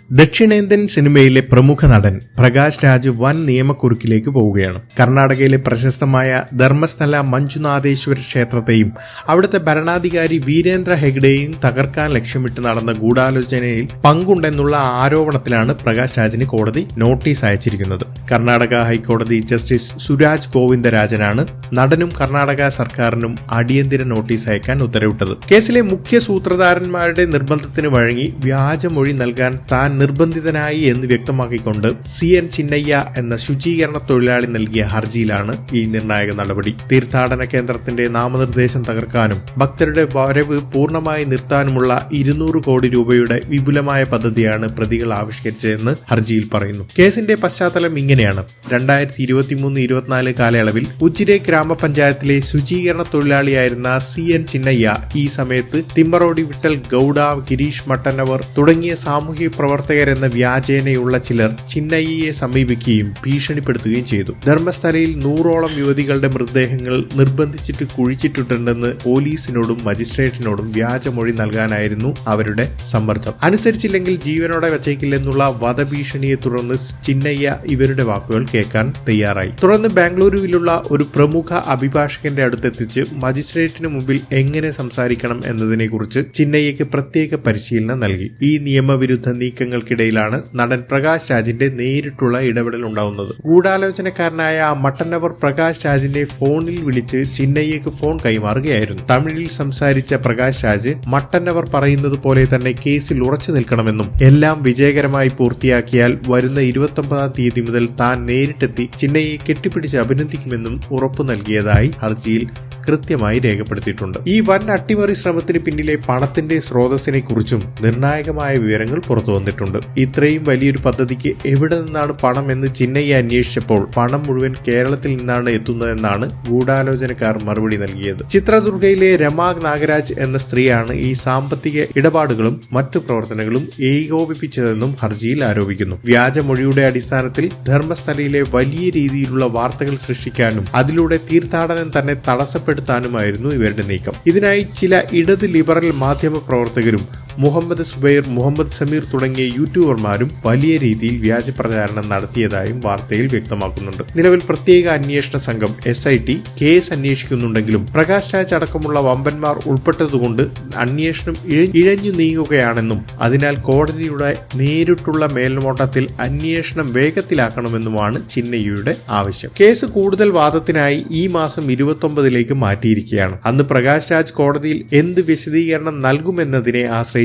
ദക്ഷിണേന്ത്യൻ സിനിമയിലെ പ്രമുഖ നടൻ പ്രകാശ് രാജ് വൻ നിയമക്കുരുക്കിലേക്ക് പോവുകയാണ്. കർണാടകയിലെ പ്രശസ്തമായ ധർമ്മസ്ഥല മഞ്ജുനാഥേശ്വര ക്ഷേത്രത്തെയും അവിടുത്തെ ഭരണാധികാരി വീരേന്ദ്ര ഹെഗ്ഡെയും തകർക്കാൻ ലക്ഷ്യമിട്ട് നടന്ന ഗൂഢാലോചനയിൽ പങ്കുണ്ടെന്നുള്ള ആരോപണത്തിലാണ് പ്രകാശ് രാജിന് കോടതി നോട്ടീസ് അയച്ചിരിക്കുന്നത്. കർണാടക ഹൈക്കോടതി ജസ്റ്റിസ് സുരാജ് ഗോവിന്ദരാജനാണ് നടനും കർണാടക സർക്കാരിനും അടിയന്തര നോട്ടീസ് അയക്കാൻ ഉത്തരവിട്ടത്. കേസിലെ മുഖ്യ സൂത്രധാരന്മാരുടെ നിർബന്ധത്തിന് വഴങ്ങി വ്യാജമൊഴി നൽകാൻ താൻ നിർബന്ധിതനായി എന്ന് വ്യക്തമാക്കിക്കൊണ്ട് CN ചിന്നയ്യ എന്ന ശുചീകരണ തൊഴിലാളി നൽകിയ ഹർജിയിലാണ് ഈ നിർണായക നടപടി. തീർത്ഥാടന കേന്ദ്രത്തിന്റെ നാമനിർദ്ദേശം തകർക്കാനും ഭക്തരുടെ വരവ് പൂർണ്ണമായി നിർത്താനുമുള്ള 200 കോടി രൂപയുടെ വിപുലമായ പദ്ധതിയാണ് പ്രതികൾ ആവിഷ്കരിച്ചതെന്ന് ഹർജിയിൽ പറയുന്നു. കേസിന്റെ പശ്ചാത്തലം ഇങ്ങനെയാണ്. 2023-24 കാലയളവിൽ ഉച്ചിരെ ഗ്രാമപഞ്ചായത്തിലെ ശുചീകരണ തൊഴിലാളിയായിരുന്ന CN ചിന്നയ്യ ഈ സമയത്ത് തിമ്മറോടി വിട്ടൽ ഗൌഡ, ഗിരീഷ് മട്ടന്നവർ തുടങ്ങിയ സാമൂഹ്യ പ്രവർത്തകരെന്ന വ്യാജേനയുള്ള ചിലർ ചിന്നയ്യയെ സമീപിക്കുകയും ഭീഷണിപ്പെടുത്തുകയും ചെയ്തു. ധർമ്മസ്ഥലയിൽ 100ഓളം യുവതികളുടെ മൃതദേഹങ്ങൾ നിർബന്ധിച്ചിട്ട് കുഴിച്ചിട്ടുണ്ടെന്ന് പോലീസിനോടും മജിസ്ട്രേറ്റിനോടും വ്യാജമൊഴി നൽകാനായിരുന്നു അവരുടെ സമ്മർദ്ദം. അനുസരിച്ചില്ലെങ്കിൽ ജീവനോടെ വച്ചേക്കില്ലെന്നുള്ള വധഭീഷണിയെ തുടർന്ന് ചിന്നയ്യ ഇവരുടെ വാക്കുകൾ കേൾക്കാൻ തയ്യാറായി. തുടർന്ന് ബാംഗ്ലൂരുവിലുള്ള ഒരു പ്രമുഖ അഭിഭാഷകന്റെ അടുത്തെത്തിച്ച് മജിസ്ട്രേറ്റിന് മുമ്പിൽ എങ്ങനെ സംസാരിക്കണം എന്നതിനെക്കുറിച്ച് ചിന്നയ്യക്ക് പ്രത്യേക പരിശീലനം നൽകി. ഈ നിയമവിരുദ്ധ നീക്കങ്ങൾക്കിടയിലാണ് നടൻ പ്രകാശ് രാജിന്റെ നേരിട്ടുള്ള ഇടപെടൽ ഉണ്ടാവുന്നത്. ഗൂഢാലോചനക്കാരനായ മട്ടന്നവർ പ്രകാശ് രാജിന്റെ ഫോണിൽ വിളിച്ച് ചിന്നയ്യക്ക് ഫോൺ കൈമാറുകയായിരുന്നു. തമിഴിൽ സംസാരിച്ച പ്രകാശ് രാജ് മട്ടന്നവർ പറയുന്നത് പോലെ തന്നെ കേസിൽ ഉറച്ചു നിൽക്കണമെന്നും എല്ലാം വിജയകരമായി പൂർത്തിയാക്കിയാൽ വരുന്ന 29-ാം തീയതി മുതൽ താൻ നേരിട്ടെത്തി ചിന്നയ്യയെ കെട്ടിപ്പിടിച്ച് അഭിനന്ദിക്കുമെന്നും ഉറപ്പു നൽകിയതായി ഹർജിയിൽ കൃത്യമായി രേഖപ്പെടുത്തിയിട്ടുണ്ട്. ഈ വൻ അട്ടിമറി ശ്രമത്തിന് പിന്നിലെ പണത്തിന്റെ സ്രോതസ്സിനെ കുറിച്ചും നിർണായകമായ വിവരങ്ങൾ പുറത്തു വന്നിട്ടുണ്ട്. ഇത്രയും വലിയൊരു പദ്ധതിക്ക് എവിടെ നിന്നാണ് പണം എന്ന് ചിന്നയ്യ അന്വേഷിച്ചപ്പോൾ പണം മുഴുവൻ കേരളത്തിൽ നിന്നാണ് എത്തുന്നതെന്നാണ് ഗൂഢാലോചനക്കാർ മറുപടി നൽകിയത്. ചിത്രദുർഗയിലെ രമാ നാഗരാജ് എന്ന സ്ത്രീയാണ് ഈ സാമ്പത്തിക ഇടപാടുകളും മറ്റു പ്രവർത്തനങ്ങളും ഏകോപിപ്പിച്ചതെന്നും ഹർജിയിൽ ആരോപിക്കുന്നു. വ്യാജമൊഴിയുടെ അടിസ്ഥാനത്തിൽ ധർമ്മസ്ഥലയിലെ വലിയ രീതിയിലുള്ള വാർത്തകൾ സൃഷ്ടിക്കാനും അതിലൂടെ തീർത്ഥാടനം തന്നെ തടസ്സപ്പെടുത്താനുമായിരുന്നു ഇവരുടെ നീക്കം. ഇതിനായി ചില ഇടത് ലിബറൽ മാധ്യമ പ്രവർത്തകരും മുഹമ്മദ് സുബൈർ, മുഹമ്മദ് സമീർ തുടങ്ങിയ യൂട്യൂബർമാരും വലിയ രീതിയിൽ വ്യാജ പ്രചാരണം നടത്തിയതായും വാർത്തയിൽ വ്യക്തമാക്കുന്നുണ്ട്. നിലവിൽ പ്രത്യേക അന്വേഷണ സംഘം SIT കേസ് അന്വേഷിക്കുന്നുണ്ടെങ്കിലും പ്രകാശ് രാജ് അടക്കമുള്ള വമ്പന്മാർ ഉൾപ്പെട്ടതുകൊണ്ട് അന്വേഷണം ഇഴഞ്ഞു നീങ്ങുകയാണെന്നും അതിനാൽ കോടതിയുടെ നേരിട്ടുള്ള മേൽനോട്ടത്തിൽ അന്വേഷണം വേഗത്തിലാക്കണമെന്നുമാണ് ചിന്നയ്യയുടെ ആവശ്യം. കേസ് കൂടുതൽ വാദത്തിനായി ഈ മാസം 29-ലേക്ക് മാറ്റിയിരിക്കുകയാണ്. അന്ന് പ്രകാശ് രാജ് കോടതിയിൽ എന്ത് വിശദീകരണം നൽകുമെന്നതിനെ ആശ്രയിച്ചിരിക്കും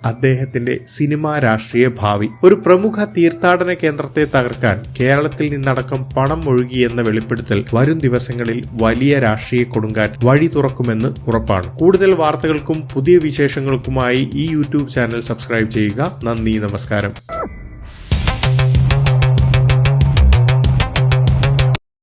അദ്ദേഹത്തിന്റെ സിനിമാ രാഷ്ട്രീയ ഭാവി. ഒരു പ്രമുഖ തീർത്ഥാടന കേന്ദ്രത്തെ തകർക്കാൻ കേരളത്തിൽ നിന്നടക്കം പണം ഒഴുകിയെന്ന വെളിപ്പെടുത്തൽ വരും ദിവസങ്ങളിൽ വലിയ രാഷ്ട്രീയ കൊടുങ്കാറ്റ് വഴി തുറക്കുമെന്ന് ഉറപ്പാണ്. കൂടുതൽ വാർത്തകൾക്കും പുതിയ വിശേഷങ്ങൾക്കുമായി ഈ യൂട്യൂബ് ചാനൽ സബ്സ്ക്രൈബ് ചെയ്യുക. നന്ദി, നമസ്കാരം.